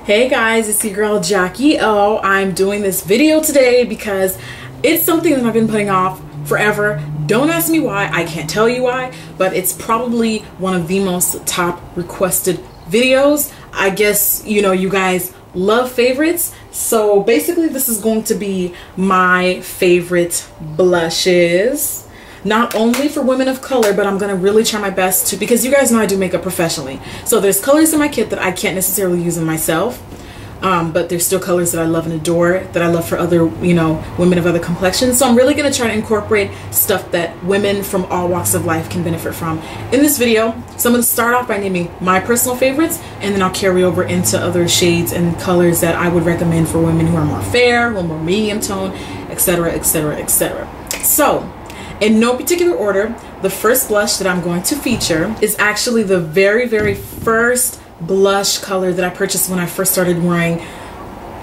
Hey guys, it's your girl Jackie O. I'm doing this video today because it's something that I've been putting off forever. Don't ask me why, I can't tell you why, but it's probably one of the most top requested videos. I guess, you know, you guys love favorites. So basically this is going to be my favorite blushes. Not only for women of color, but I'm going to really try my best to, because you guys know I do makeup professionally. So there's colors in my kit that I can't necessarily use in myself. But there's still colors that I love and adore, that I love for other, you know, women of other complexions. So I'm really going to try to incorporate stuff that women from all walks of life can benefit from in this video. So I'm going to start off by naming my personal favorites, and then I'll carry over into other shades and colors that I would recommend for women who are more fair, who are more medium tone, etc., etc., etc. So in no particular order, the first blush that I'm going to feature is actually the very first blush color that I purchased when I first started wearing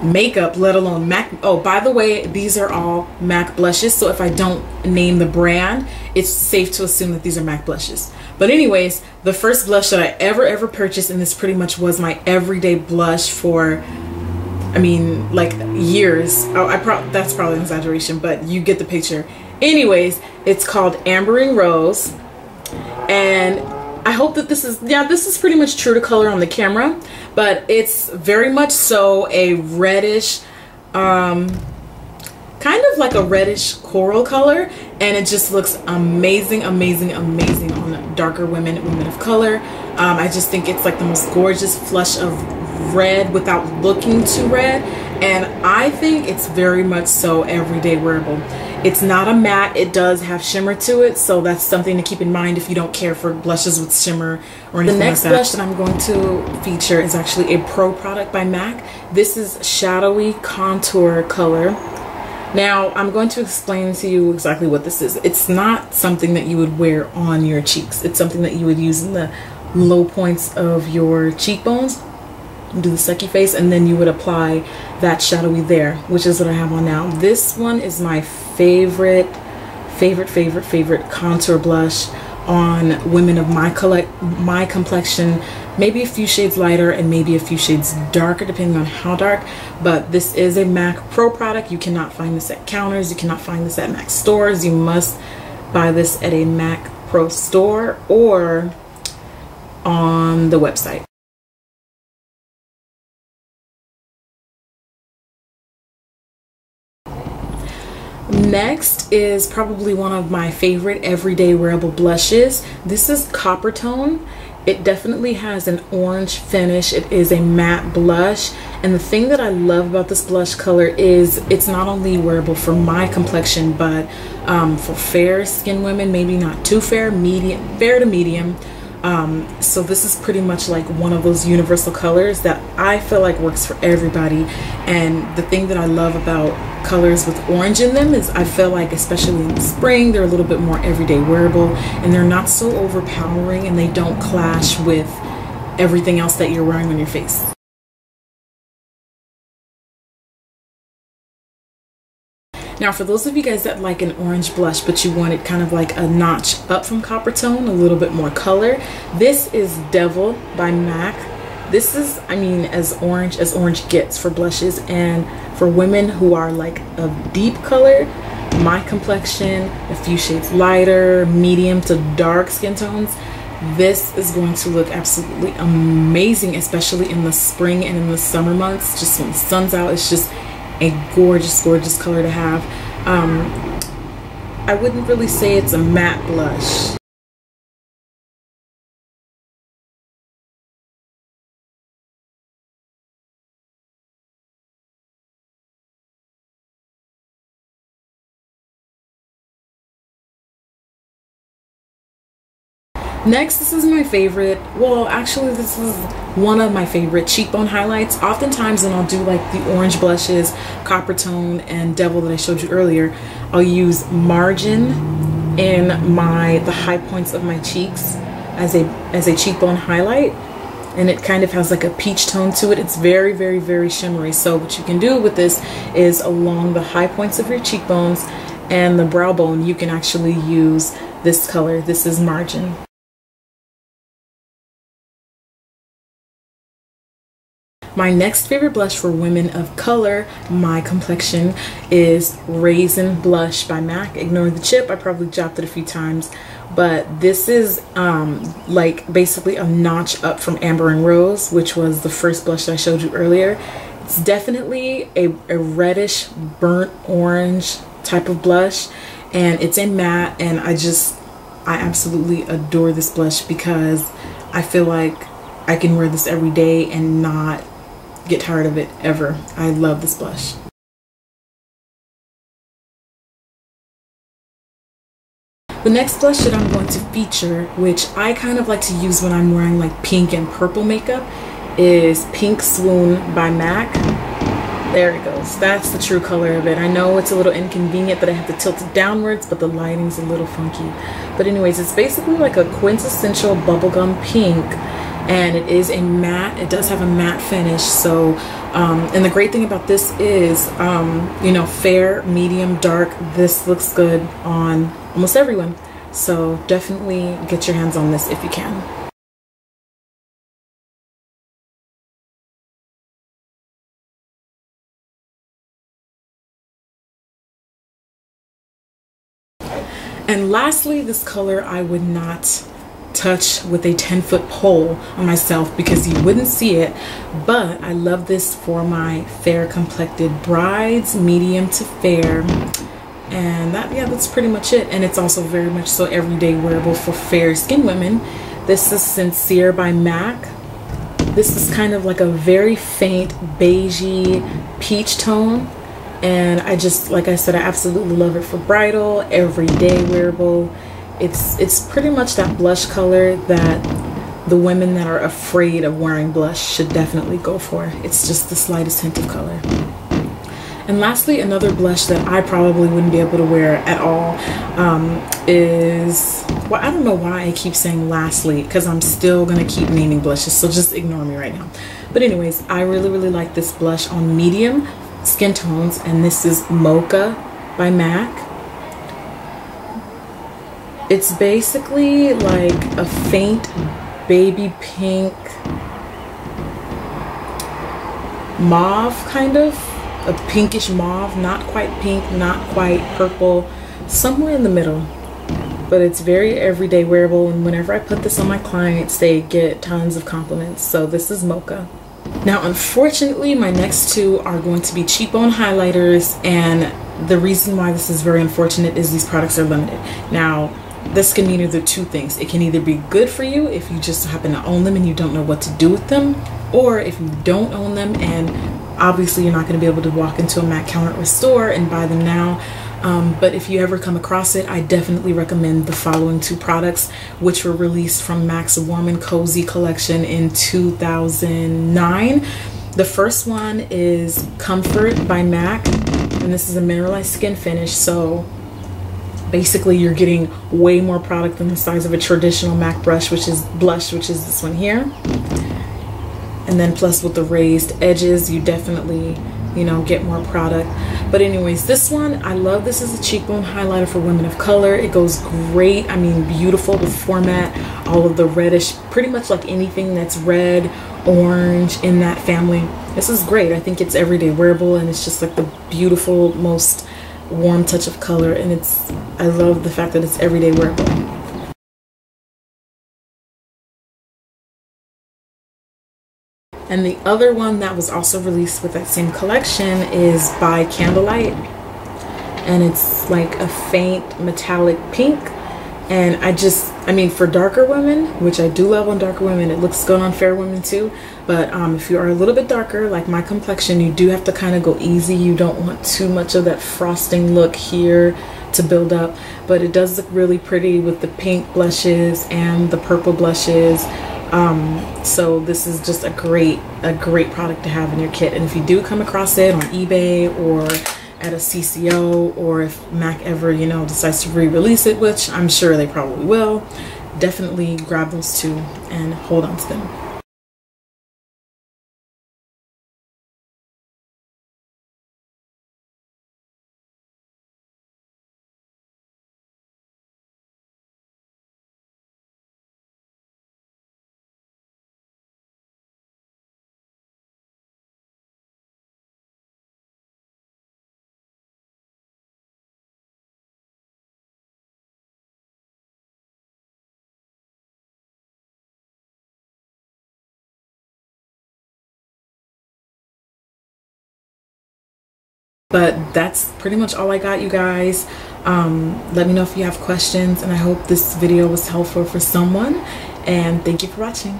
makeup, let alone MAC. Oh, by the way, these are all MAC blushes, so if I don't name the brand, it's safe to assume that these are MAC blushes. But anyways, the first blush that I ever purchased, and this pretty much was my everyday blush for, I mean, like years. Oh, that's probably an exaggeration, but you get the picture. Anyways, it's called Ambering Rose, and I hope that this is pretty much true to color on the camera, but it's very much so a reddish, kind of like a reddish coral color, and it just looks amazing on darker women of color. I just think it's like the most gorgeous flush of red without looking too red, and I think it's very much so everyday wearable. It's not a matte, it does have shimmer to it, so that's something to keep in mind if you don't care for blushes with shimmer or anything like that. The next blush that I'm going to feature is actually a pro product by MAC. This is Shadowy Contour Color. Now, I'm going to explain to you exactly what this is. It's not something that you would wear on your cheeks. It's something that you would use in the low points of your cheekbones. Do the sucky face, and then you would apply that shadowy there, which is what I have on now. This one is my favorite contour blush on women of my complexion, maybe a few shades lighter and maybe a few shades darker depending on how dark. But this is a MAC Pro product. You cannot find this at counters, you cannot find this at MAC stores. You must buy this at a MAC Pro store or on the website. Next is probably one of my favorite everyday wearable blushes. This is Copper Tone. It definitely has an orange finish. It is a matte blush, and the thing that I love about this blush color is it's not only wearable for my complexion, but for fair skinned women, maybe not too fair, fair to medium. So this is pretty much like one of those universal colors that I feel like works for everybody. And the thing that I love about colors with orange in them is I feel like, especially in the spring, they're a little bit more everyday wearable, and they're not so overpowering, and they don't clash with everything else that you're wearing on your face. Now, for those of you guys that like an orange blush, but you want it kind of like a notch up from Copper Tone, a little bit more color, this is Devil by MAC. This is, I mean, as orange gets for blushes, and for women who are like a deep color, my complexion, a few shades lighter, medium to dark skin tones, this is going to look absolutely amazing, especially in the spring and in the summer months. Just when the sun's out, it's just a gorgeous color to have. I wouldn't really say it's a matte blush. Next, this is my favorite, well actually this is one of my favorite cheekbone highlights. Oftentimes when I'll do like the orange blushes, Copper Tone, and Devil that I showed you earlier, I'll use Margin in the high points of my cheeks as a cheekbone highlight, and it kind of has like a peach tone to it. It's very shimmery. So what you can do with this is along the high points of your cheekbones and the brow bone, you can actually use this color. This is Margin. My next favorite blush for women of color, my complexion, is Raisin Blush by MAC. Ignore the chip, I probably dropped it a few times, but this is like basically a notch up from Amber and Rose, which was the first blush that I showed you earlier. It's definitely a reddish burnt orange type of blush, and it's a matte, and I absolutely adore this blush because I feel like I can wear this every day and not get tired of it ever. I love this blush. The next blush that I'm going to feature, which I kind of like to use when I'm wearing like pink and purple makeup, is Pink Swoon by MAC. There it goes. That's the true color of it. I know it's a little inconvenient that I have to tilt it downwards, but the lighting's a little funky. But anyways, it's basically like a quintessential bubblegum pink, and it is a matte. It does have a matte finish. So and the great thing about this is you know, fair, medium, dark, this looks good on almost everyone. So definitely get your hands on this if you can. And lastly, this color I would not touch with a 10-foot pole on myself because you wouldn't see it, but I love this for my fair complected brides, medium to fair, and that's pretty much it. And it's also very much so everyday wearable for fair skin women. This is Sincere by MAC. This is kind of like a very faint beigey peach tone, and I just, like I said, I absolutely love it for bridal, everyday wearable. It's pretty much that blush color that the women that are afraid of wearing blush should definitely go for. It's just the slightest hint of color. And lastly, another blush that I probably wouldn't be able to wear at all is, well, I don't know why I keep saying lastly, because I'm still gonna keep naming blushes, so just ignore me right now. But anyways, I really like this blush on medium skin tones, and this is Mocha by MAC. It's basically like a faint baby pink mauve, kind of a pinkish mauve, not quite pink, not quite purple, somewhere in the middle. But it's very everyday wearable, and whenever I put this on my clients, they get tons of compliments. So this is Mocha. Now, unfortunately, my next two are going to be cheekbone highlighters, and the reason why this is very unfortunate is these products are limited. Now, this can mean either two things. It can either be good for you if you just happen to own them and you don't know what to do with them, or if you don't own them and obviously you're not going to be able to walk into a MAC counter or store and buy them now. But if you ever come across it, I definitely recommend the following two products, which were released from MAC's Warm and Cozy collection in 2009. The first one is Comfort by MAC, and this is a mineralized skin finish. So basically you're getting way more product than the size of a traditional MAC blush, which is this one here. And then plus with the raised edges, you definitely, you know, get more product. But anyways, this one, I love this as a cheekbone highlighter for women of color. It goes great. I mean, beautiful with format, all of the reddish, pretty much like anything that's red, orange in that family. This is great. I think it's everyday wearable, and it's just like the beautiful, most warm touch of color. And I love the fact that it's everyday wearable. And the other one that was also released with that same collection is by Candlelight, and it's like a faint metallic pink. And I mean, for darker women, which I do love on darker women, it looks good on fair women too. But if you are a little bit darker, like my complexion, you do have to kind of go easy. You don't want too much of that frosting look here to build up, but it does look really pretty with the pink blushes and the purple blushes. So this is just a great product to have in your kit. And if you do come across it on eBay or at a CCO, or if MAC ever, you know, decides to re-release it, which I'm sure they probably will, definitely grab those two and hold on to them. But that's pretty much all I got, you guys. Let me know if you have questions, and I hope this video was helpful for someone, and thank you for watching.